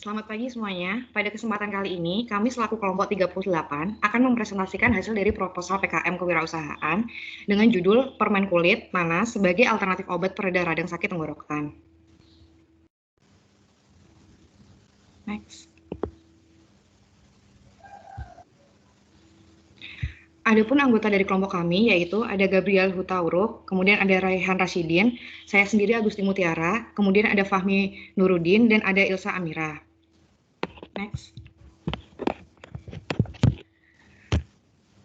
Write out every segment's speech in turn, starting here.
Selamat pagi semuanya. Pada kesempatan kali ini, kami selaku kelompok 38 akan mempresentasikan hasil dari proposal PKM Kewirausahaan dengan judul Permen Kulit Nanas sebagai alternatif obat pereda radang sakit tenggorokan. Next. Adapun anggota dari kelompok kami yaitu ada Gabriel Hutauruk, kemudian ada Raihan Rasyidin, saya sendiri Agusti Mutiara, kemudian ada Fahmi Nuruddin, dan ada Ilsa Amira. Next.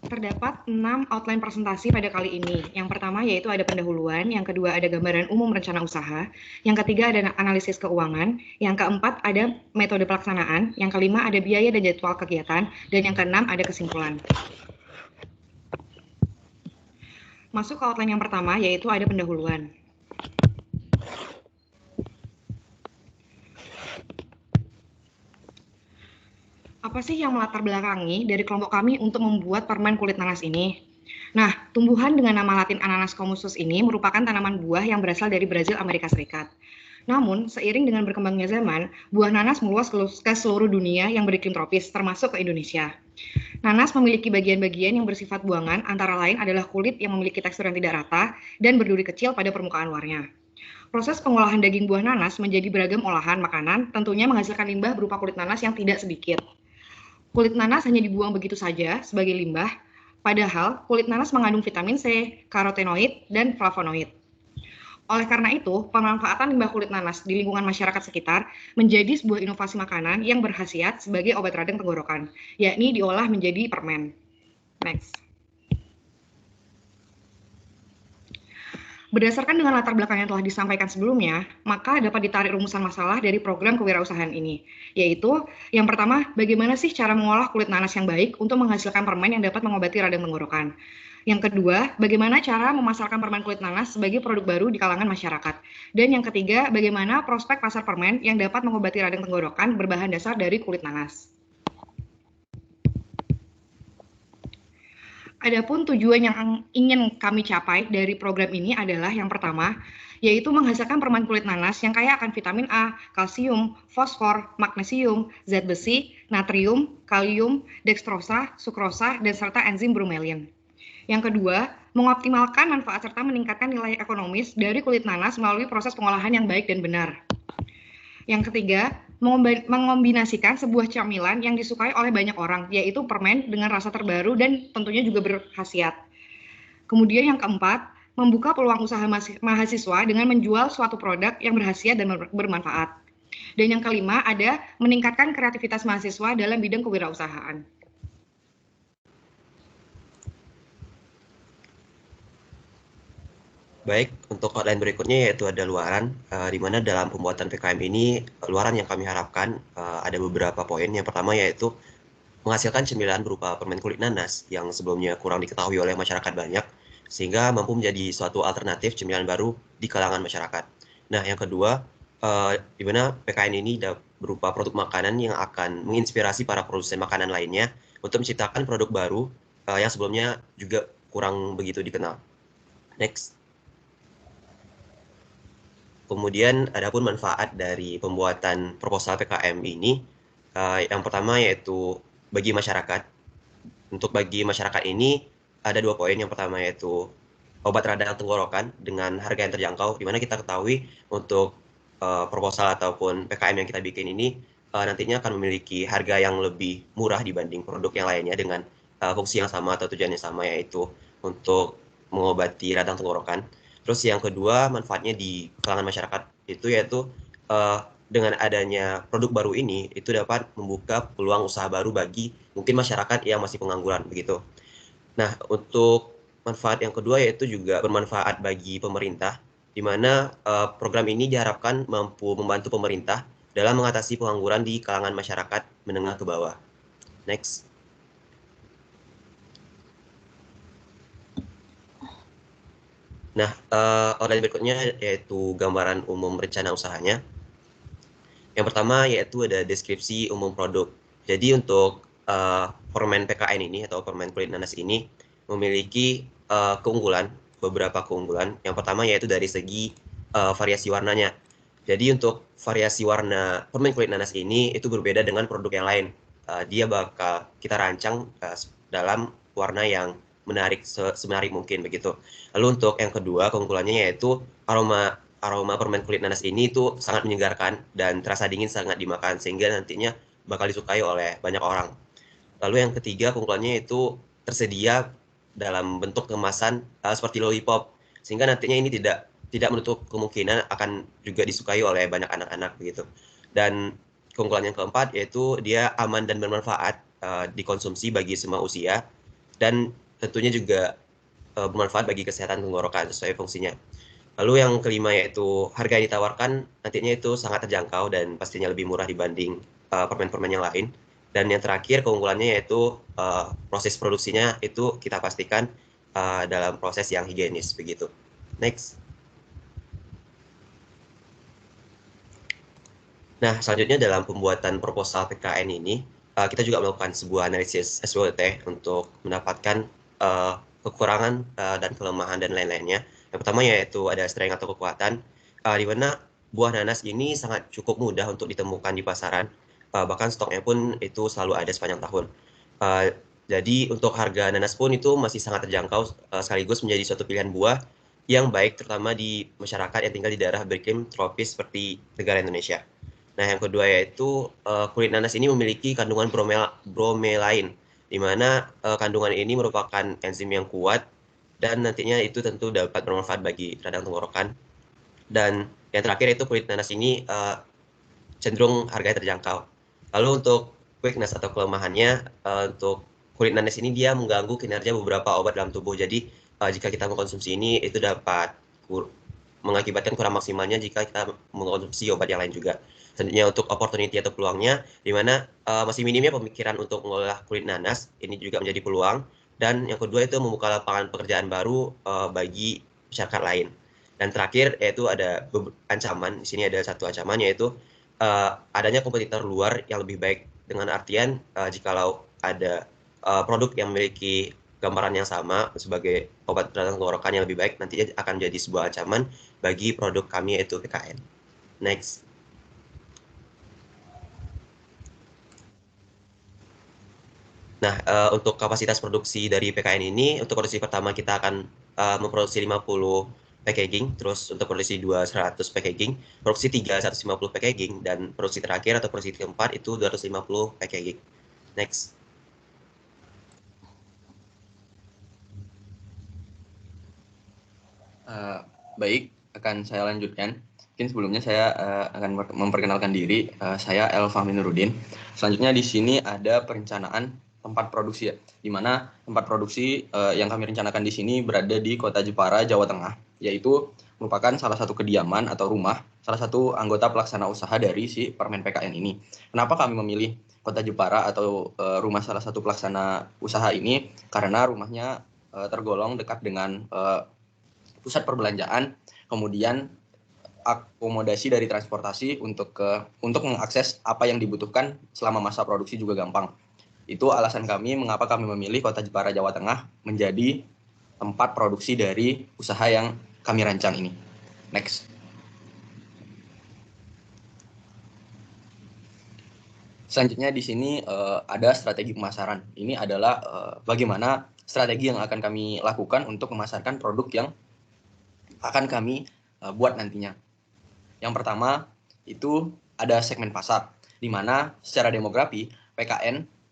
Terdapat 6 outline presentasi pada kali ini. Yang pertama yaitu ada pendahuluan, yang kedua ada gambaran umum rencana usaha, yang ketiga ada analisis keuangan, yang keempat ada metode pelaksanaan, yang kelima ada biaya dan jadwal kegiatan, dan yang keenam ada kesimpulan. Masuk ke outline yang pertama yaitu ada pendahuluan. Apa sih yang melatar belakangi dari kelompok kami untuk membuat permen kulit nanas ini? Nah, tumbuhan dengan nama latin Ananas commusus ini merupakan tanaman buah yang berasal dari Brazil, Amerika Serikat. Namun, seiring dengan berkembangnya zaman, buah nanas meluas ke seluruh dunia yang beriklim tropis, termasuk ke Indonesia. Nanas memiliki bagian-bagian yang bersifat buangan, antara lain adalah kulit yang memiliki tekstur yang tidak rata dan berduri kecil pada permukaan luarnya. Proses pengolahan daging buah nanas menjadi beragam olahan makanan, tentunya menghasilkan limbah berupa kulit nanas yang tidak sedikit. Kulit nanas hanya dibuang begitu saja sebagai limbah, padahal kulit nanas mengandung vitamin C, karotenoid, dan flavonoid. Oleh karena itu, pemanfaatan limbah kulit nanas di lingkungan masyarakat sekitar menjadi sebuah inovasi makanan yang berkhasiat sebagai obat radang tenggorokan, yakni diolah menjadi permen. Next. Berdasarkan dengan latar belakang yang telah disampaikan sebelumnya, maka dapat ditarik rumusan masalah dari program kewirausahaan ini, yaitu yang pertama, bagaimana sih cara mengolah kulit nanas yang baik untuk menghasilkan permen yang dapat mengobati radang tenggorokan. Yang kedua, bagaimana cara memasarkan permen kulit nanas sebagai produk baru di kalangan masyarakat. Dan yang ketiga, bagaimana prospek pasar permen yang dapat mengobati radang tenggorokan berbahan dasar dari kulit nanas. Adapun tujuan yang ingin kami capai dari program ini adalah yang pertama, yaitu menghasilkan permen kulit nanas yang kaya akan vitamin A, kalsium, fosfor, magnesium, zat besi, natrium, kalium, dekstrosa, sukrosa, dan serta enzim bromelin. Yang kedua, mengoptimalkan manfaat serta meningkatkan nilai ekonomis dari kulit nanas melalui proses pengolahan yang baik dan benar. Yang ketiga, mengombinasikan sebuah camilan yang disukai oleh banyak orang, yaitu permen dengan rasa terbaru dan tentunya juga berkhasiat. Kemudian yang keempat, membuka peluang usaha mahasiswa dengan menjual suatu produk yang berkhasiat dan bermanfaat. Dan yang kelima, ada meningkatkan kreativitas mahasiswa dalam bidang kewirausahaan. Baik, untuk outline berikutnya yaitu ada luaran, di mana dalam pembuatan PKM ini, luaran yang kami harapkan ada beberapa poin. Yang pertama yaitu menghasilkan cemilan berupa permen kulit nanas yang sebelumnya kurang diketahui oleh masyarakat banyak, sehingga mampu menjadi suatu alternatif cemilan baru di kalangan masyarakat. Nah, yang kedua, di mana PKN ini berupa produk makanan yang akan menginspirasi para produsen makanan lainnya untuk menciptakan produk baru yang sebelumnya juga kurang begitu dikenal. Next. Kemudian adapun manfaat dari pembuatan proposal PKM ini, yang pertama yaitu bagi masyarakat. Untuk bagi masyarakat ini ada 2 poin. Yang pertama yaitu obat radang tenggorokan dengan harga yang terjangkau, di mana kita ketahui untuk proposal ataupun PKM yang kita bikin ini nantinya akan memiliki harga yang lebih murah dibanding produk yang lainnya dengan fungsi yang sama atau tujuan yang sama, yaitu untuk mengobati radang tenggorokan. Terus yang kedua, manfaatnya di kalangan masyarakat itu yaitu dengan adanya produk baru ini, itu dapat membuka peluang usaha baru bagi mungkin masyarakat yang masih pengangguran, begitu. Nah, untuk manfaat yang kedua yaitu juga bermanfaat bagi pemerintah, di mana program ini diharapkan mampu membantu pemerintah dalam mengatasi pengangguran di kalangan masyarakat menengah ke bawah. Next. Nah, outline berikutnya yaitu gambaran umum rencana usahanya. Yang pertama yaitu ada deskripsi umum produk. Jadi untuk permen PKN ini atau permen kulit nanas ini memiliki keunggulan, beberapa keunggulan. Yang pertama yaitu dari segi variasi warnanya. Jadi untuk variasi warna permen kulit nanas ini itu berbeda dengan produk yang lain. Dia bakal kita rancang dalam warna yang menarik semenarik mungkin begitu. Lalu untuk yang kedua keunggulannya yaitu aroma permen kulit nanas ini itu sangat menyegarkan dan terasa dingin sangat dimakan sehingga nantinya bakal disukai oleh banyak orang. Lalu yang ketiga keunggulannya itu tersedia dalam bentuk kemasan seperti lollipop sehingga nantinya ini tidak menutup kemungkinan akan juga disukai oleh banyak anak-anak begitu. Dan keunggulan yang keempat yaitu dia aman dan bermanfaat dikonsumsi bagi semua usia dan tentunya juga bermanfaat bagi kesehatan tenggorokan sesuai fungsinya. Lalu yang kelima yaitu harga yang ditawarkan nantinya itu sangat terjangkau dan pastinya lebih murah dibanding permen-permen yang lain. Dan yang terakhir keunggulannya yaitu proses produksinya itu kita pastikan dalam proses yang higienis begitu. Next. Nah, selanjutnya dalam pembuatan proposal PKN ini, kita juga melakukan sebuah analisis SWOT untuk mendapatkan kekurangan dan kelemahan dan lain-lainnya. Yang pertama yaitu ada strength atau kekuatan, di mana buah nanas ini sangat cukup mudah untuk ditemukan di pasaran, bahkan stoknya pun itu selalu ada sepanjang tahun. Jadi untuk harga nanas pun itu masih sangat terjangkau, sekaligus menjadi suatu pilihan buah yang baik terutama di masyarakat yang tinggal di daerah beriklim tropis seperti negara Indonesia. Nah, yang kedua yaitu kulit nanas ini memiliki kandungan bromelain, di mana kandungan ini merupakan enzim yang kuat dan nantinya itu tentu dapat bermanfaat bagi radang tenggorokan. Dan yang terakhir itu kulit nanas ini cenderung harganya terjangkau. Lalu untuk weakness atau kelemahannya, untuk kulit nanas ini dia mengganggu kinerja beberapa obat dalam tubuh. Jadi jika kita mengkonsumsi ini itu dapat mengakibatkan kurang maksimalnya jika kita mengkonsumsi obat yang lain juga. Selanjutnya untuk opportunity atau peluangnya, di mana masih minimnya pemikiran untuk mengolah kulit nanas, ini juga menjadi peluang. Dan yang kedua itu membuka lapangan pekerjaan baru bagi masyarakat lain. Dan terakhir yaitu ada ancaman, di sini ada satu ancaman yaitu adanya kompetitor luar yang lebih baik dengan artian jikalau ada produk yang memiliki gambaran yang sama sebagai obat radang tenggorokan yang lebih baik nantinya akan menjadi sebuah ancaman bagi produk kami yaitu PKN. Next. Nah, untuk kapasitas produksi dari PKN ini, untuk produksi pertama kita akan memproduksi 50 packaging, terus untuk produksi 2 100 packaging, produksi 3 150 packaging, dan produksi terakhir atau produksi keempat itu 250 packaging. Next. Baik, akan saya lanjutkan. Mungkin sebelumnya saya akan memperkenalkan diri. Saya Elva Minurudin. Selanjutnya di sini ada perencanaan tempat produksi ya, di mana tempat produksi yang kami rencanakan di sini berada di Kota Jepara, Jawa Tengah, yaitu merupakan salah satu kediaman atau rumah salah satu anggota pelaksana usaha dari si Permen PKN ini. Kenapa kami memilih Kota Jepara atau rumah salah satu pelaksana usaha ini? Karena rumahnya tergolong dekat dengan pusat perbelanjaan, kemudian akomodasi dari transportasi untuk mengakses apa yang dibutuhkan selama masa produksi juga gampang. Itu alasan kami mengapa kami memilih Kota Jepara, Jawa Tengah menjadi tempat produksi dari usaha yang kami rancang ini. Next. Selanjutnya di sini ada strategi pemasaran. Ini adalah bagaimana strategi yang akan kami lakukan untuk memasarkan produk yang akan kami buat nantinya. Yang pertama itu ada segmen pasar, di mana secara demografi PKN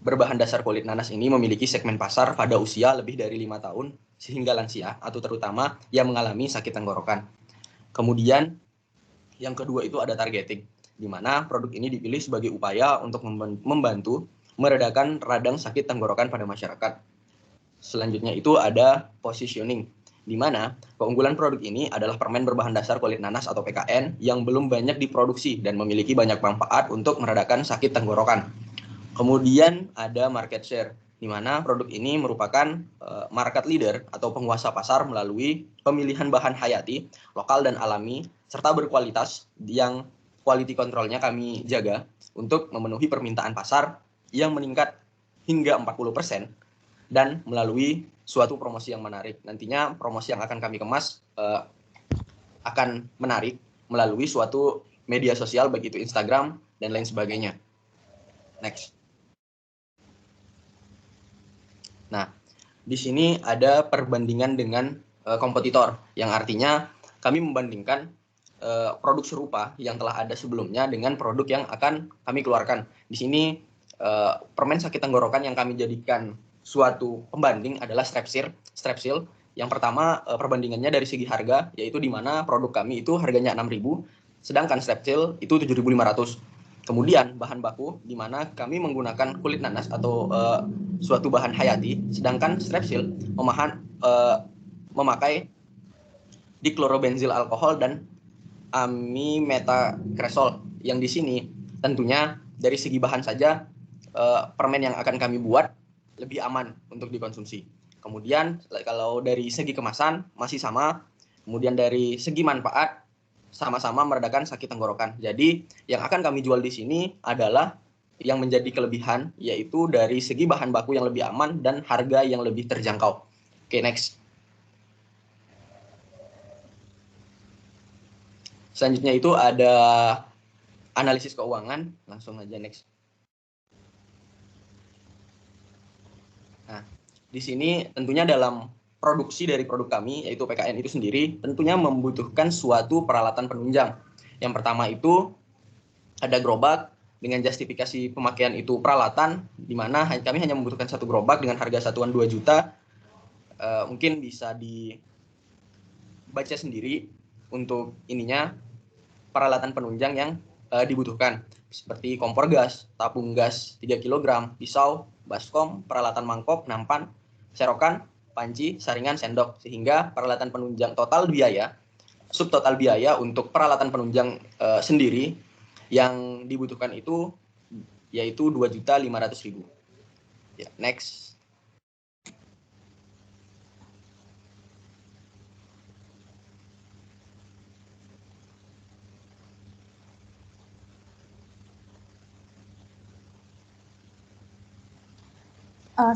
berbahan dasar kulit nanas ini memiliki segmen pasar pada usia lebih dari 5 tahun sehingga lansia atau terutama yang mengalami sakit tenggorokan. Kemudian yang kedua itu ada targeting, di mana produk ini dipilih sebagai upaya untuk membantu meredakan radang sakit tenggorokan pada masyarakat. Selanjutnya itu ada positioning, di mana keunggulan produk ini adalah permen berbahan dasar kulit nanas atau PKN yang belum banyak diproduksi dan memiliki banyak manfaat untuk meredakan sakit tenggorokan. Kemudian ada market share, di mana produk ini merupakan market leader atau penguasa pasar melalui pemilihan bahan hayati, lokal dan alami, serta berkualitas yang quality control-nya kami jaga untuk memenuhi permintaan pasar yang meningkat hingga 40%. Dan melalui suatu promosi yang menarik. Nantinya promosi yang akan kami kemas akan menarik, melalui suatu media sosial, baik itu Instagram dan lain sebagainya. Next. Nah, di sini ada perbandingan dengan kompetitor, yang artinya kami membandingkan produk serupa yang telah ada sebelumnya dengan produk yang akan kami keluarkan. Di sini permen sakit tenggorokan yang kami jadikan suatu pembanding adalah Strepsil. Yang pertama, perbandingannya dari segi harga, yaitu di mana produk kami itu harganya 6.000, sedangkan Strepsil itu 7.500. Kemudian bahan baku, di mana kami menggunakan kulit nanas atau suatu bahan hayati, sedangkan Strepsil memakai diklorobenzil alkohol dan amimetacresol, yang di sini tentunya dari segi bahan saja permen yang akan kami buat lebih aman untuk dikonsumsi. Kemudian kalau dari segi kemasan masih sama, kemudian dari segi manfaat sama-sama meredakan sakit tenggorokan. Jadi yang akan kami jual di sini adalah yang menjadi kelebihan, yaitu dari segi bahan baku yang lebih aman dan harga yang lebih terjangkau. Oke, next. Selanjutnya itu ada analisis keuangan. Langsung aja next. Nah, di sini tentunya dalam produksi dari produk kami, yaitu PKN itu sendiri, tentunya membutuhkan suatu peralatan penunjang. Yang pertama itu ada gerobak, dengan justifikasi pemakaian itu peralatan, di mana kami hanya membutuhkan satu gerobak dengan harga satuan 2 juta. Mungkin bisa dibaca sendiri untuk ininya, peralatan penunjang yang dibutuhkan, seperti kompor gas, tabung gas 3 kg, pisau, baskom, peralatan mangkok, nampan, serokan, panci, saringan, sendok, sehingga peralatan penunjang total biaya, subtotal biaya untuk peralatan penunjang sendiri yang dibutuhkan itu yaitu 2.500.000. Ya, next.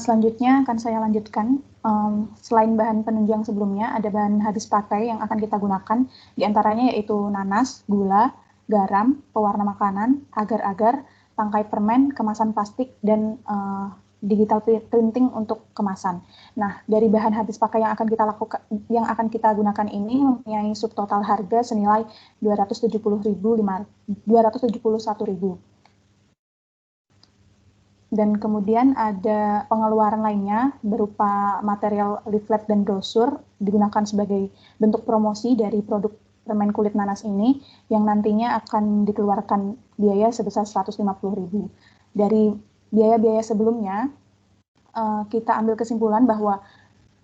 Selanjutnya akan saya lanjutkan. Selain bahan penunjang sebelumnya, ada bahan habis pakai yang akan kita gunakan, diantaranya yaitu nanas, gula, garam, pewarna makanan, agar-agar, tangkai permen, kemasan plastik, dan digital printing untuk kemasan. Nah, dari bahan habis pakai yang akan kita gunakan ini mempunyai subtotal harga senilai 271.000. Dan kemudian ada pengeluaran lainnya berupa material leaflet dan brosur digunakan sebagai bentuk promosi dari produk permen kulit nanas ini yang nantinya akan dikeluarkan biaya sebesar 150.000. Dari biaya-biaya sebelumnya, kita ambil kesimpulan bahwa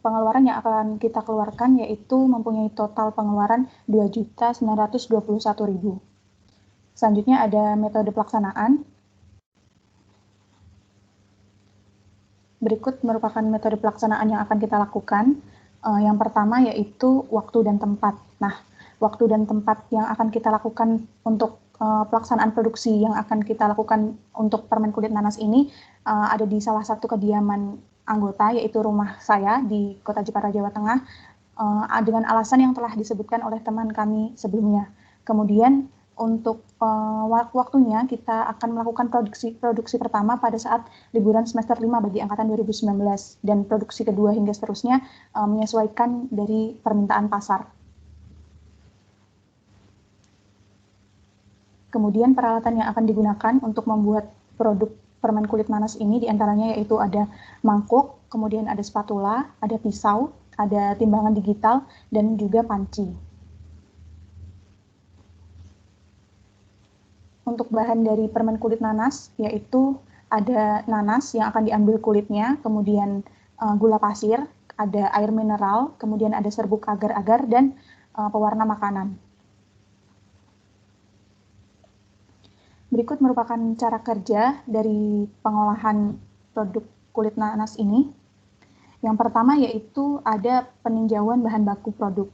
pengeluaran yang akan kita keluarkan yaitu mempunyai total pengeluaran 2.921.000. Selanjutnya ada metode pelaksanaan. Berikut merupakan metode pelaksanaan yang akan kita lakukan. Yang pertama yaitu waktu dan tempat. Nah, waktu dan tempat yang akan kita lakukan untuk pelaksanaan produksi yang akan kita lakukan untuk permen kulit nanas ini ada di salah satu kediaman anggota, yaitu rumah saya di Kota Jepara, Jawa Tengah, dengan alasan yang telah disebutkan oleh teman kami sebelumnya. Kemudian untuk waktunya kita akan melakukan produksi pertama pada saat liburan semester 5 bagi angkatan 2019 dan produksi kedua hingga seterusnya menyesuaikan dari permintaan pasar. Kemudian peralatan yang akan digunakan untuk membuat produk permen kulit nanas ini diantaranya yaitu ada mangkuk, kemudian ada spatula, ada pisau, ada timbangan digital, dan juga panci. Untuk bahan dari permen kulit nanas, yaitu ada nanas yang akan diambil kulitnya, kemudian gula pasir, ada air mineral, kemudian ada serbuk agar-agar, dan pewarna makanan. Berikut merupakan cara kerja dari pengolahan produk kulit nanas ini. Yang pertama yaitu ada peninjauan bahan baku produk.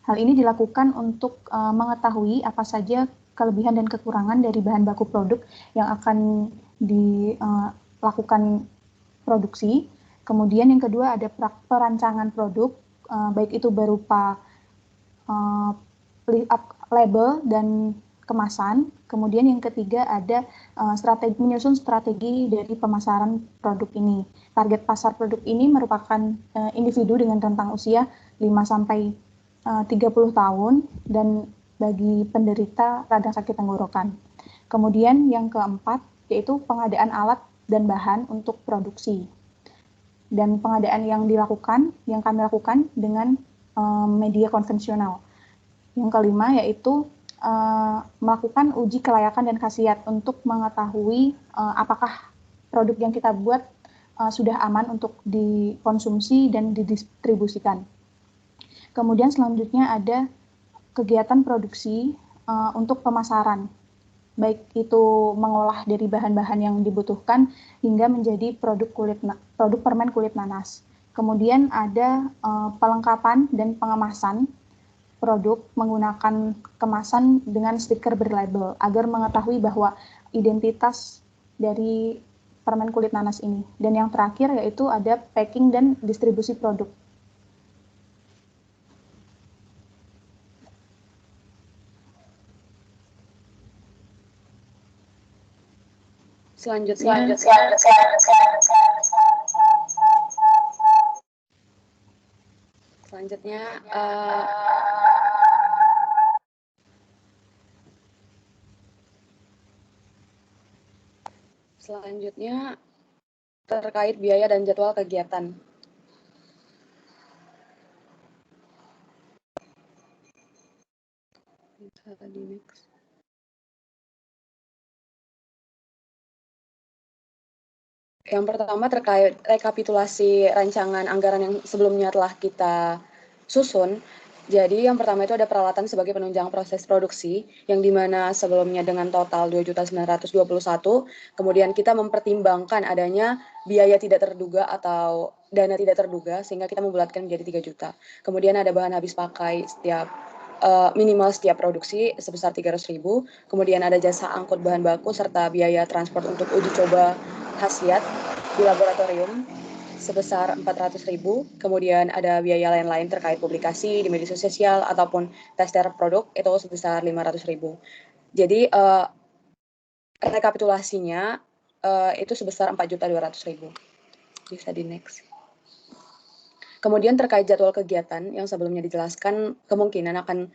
Hal ini dilakukan untuk mengetahui apa saja kelebihan dan kekurangan dari bahan baku produk yang akan dilakukan produksi. Kemudian yang kedua ada perancangan produk, baik itu berupa label dan kemasan. Kemudian yang ketiga ada menyusun strategi dari pemasaran produk ini. Target pasar produk ini merupakan individu dengan rentang usia 5 sampai 30 tahun dan bagi penderita radang sakit tenggorokan. Kemudian yang keempat yaitu pengadaan alat dan bahan untuk produksi. Dan pengadaan yang kami lakukan dengan media konvensional. Yang kelima yaitu melakukan uji kelayakan dan khasiat untuk mengetahui apakah produk yang kita buat sudah aman untuk dikonsumsi dan didistribusikan. Kemudian selanjutnya ada kegiatan produksi untuk pemasaran, baik itu mengolah dari bahan-bahan yang dibutuhkan hingga menjadi produk permen kulit nanas. Kemudian ada pelengkapan dan pengemasan produk menggunakan kemasan dengan stiker berlabel agar mengetahui bahwa identitas dari permen kulit nanas ini. Dan yang terakhir yaitu ada packing dan distribusi produk. Selanjutnya terkait biaya dan jadwal kegiatan. Yang pertama terkait rekapitulasi rancangan anggaran yang sebelumnya telah kita susun. Jadi yang pertama itu ada peralatan sebagai penunjang proses produksi, yang dimana sebelumnya dengan total 2.921, kemudian kita mempertimbangkan adanya biaya tidak terduga atau dana tidak terduga, sehingga kita membulatkan menjadi 3 juta. Kemudian ada bahan habis pakai minimal setiap produksi sebesar 300.000, kemudian ada jasa angkut bahan baku serta biaya transport untuk uji coba khasiat di laboratorium sebesar 400.000, kemudian ada biaya lain-lain terkait publikasi di media sosial ataupun tester produk itu sebesar 500.000. Jadi rekapitulasinya itu sebesar 4.200.000. Bisa di next. Kemudian terkait jadwal kegiatan yang sebelumnya dijelaskan kemungkinan akan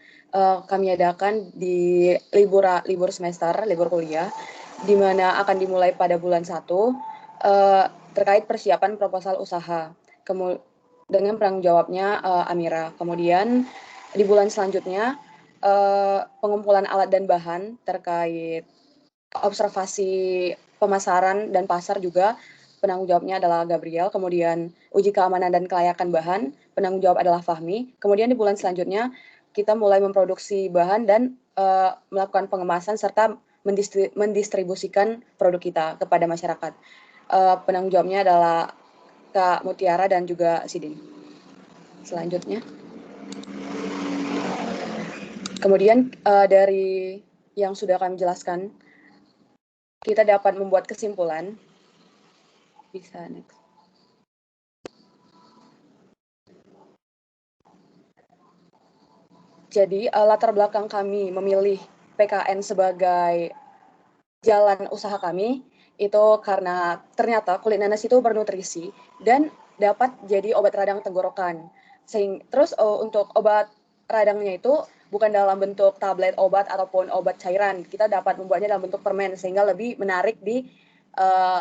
kami adakan di libur semester, libur kuliah, di mana akan dimulai pada bulan 1 terkait persiapan proposal usaha dengan penanggung jawabnya Amira. Kemudian di bulan selanjutnya pengumpulan alat dan bahan terkait observasi pemasaran dan pasar juga penanggung jawabnya adalah Gabriel. Kemudian uji keamanan dan kelayakan bahan penanggung jawab adalah Fahmi. Kemudian di bulan selanjutnya kita mulai memproduksi bahan dan melakukan pengemasan serta mendistribusikan produk kita kepada masyarakat. Penanggung jawabnya adalah Kak Mutiara dan juga Sidin. Selanjutnya. Kemudian dari yang sudah kami jelaskan, kita dapat membuat kesimpulan. Bisa next. Jadi latar belakang kami memilih PKN sebagai jalan usaha kami itu karena ternyata kulit nanas itu bernutrisi dan dapat jadi obat radang tenggorokan. Terus untuk obat radangnya itu bukan dalam bentuk tablet obat ataupun obat cairan. Kita dapat membuatnya dalam bentuk permen sehingga lebih menarik di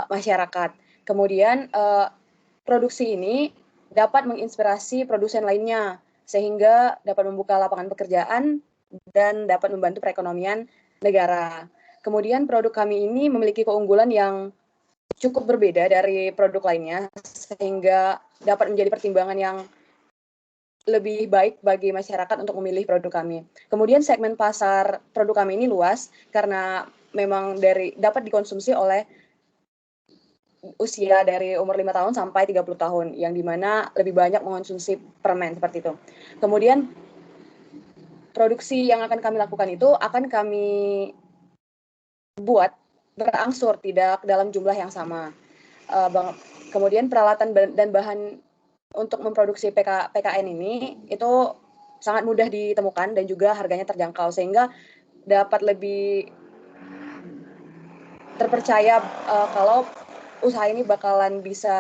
masyarakat. Kemudian produksi ini dapat menginspirasi produsen lainnya sehingga dapat membuka lapangan pekerjaan dan dapat membantu perekonomian negara. Kemudian produk kami ini memiliki keunggulan yang cukup berbeda dari produk lainnya sehingga dapat menjadi pertimbangan yang lebih baik bagi masyarakat untuk memilih produk kami. Kemudian segmen pasar produk kami ini luas karena memang dapat dikonsumsi oleh usia dari umur 5 tahun sampai 30 tahun, yang dimana lebih banyak mengonsumsi permen seperti itu. Kemudian produksi yang akan kami lakukan itu akan kami buat berangsur, tidak dalam jumlah yang sama. Kemudian peralatan dan bahan untuk memproduksi PKN ini itu sangat mudah ditemukan dan juga harganya terjangkau, sehingga dapat lebih terpercaya kalau usaha ini bakalan bisa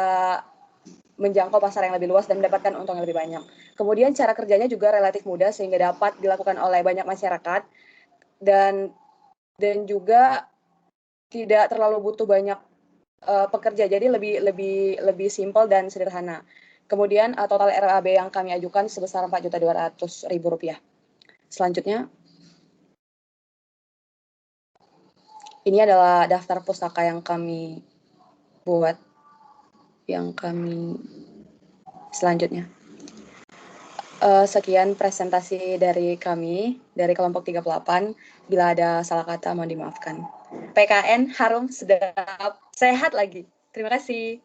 menjangkau pasar yang lebih luas dan mendapatkan untung yang lebih banyak. Kemudian cara kerjanya juga relatif mudah sehingga dapat dilakukan oleh banyak masyarakat dan juga tidak terlalu butuh banyak pekerja, jadi lebih simpel dan sederhana. Kemudian total RAB yang kami ajukan sebesar Rp4.200.000. Selanjutnya, ini adalah daftar pustaka yang kami buat, selanjutnya. Sekian presentasi dari kami, dari kelompok 38. Bila ada salah kata, mohon dimaafkan. PKN harum, sedap, sehat lagi. Terima kasih.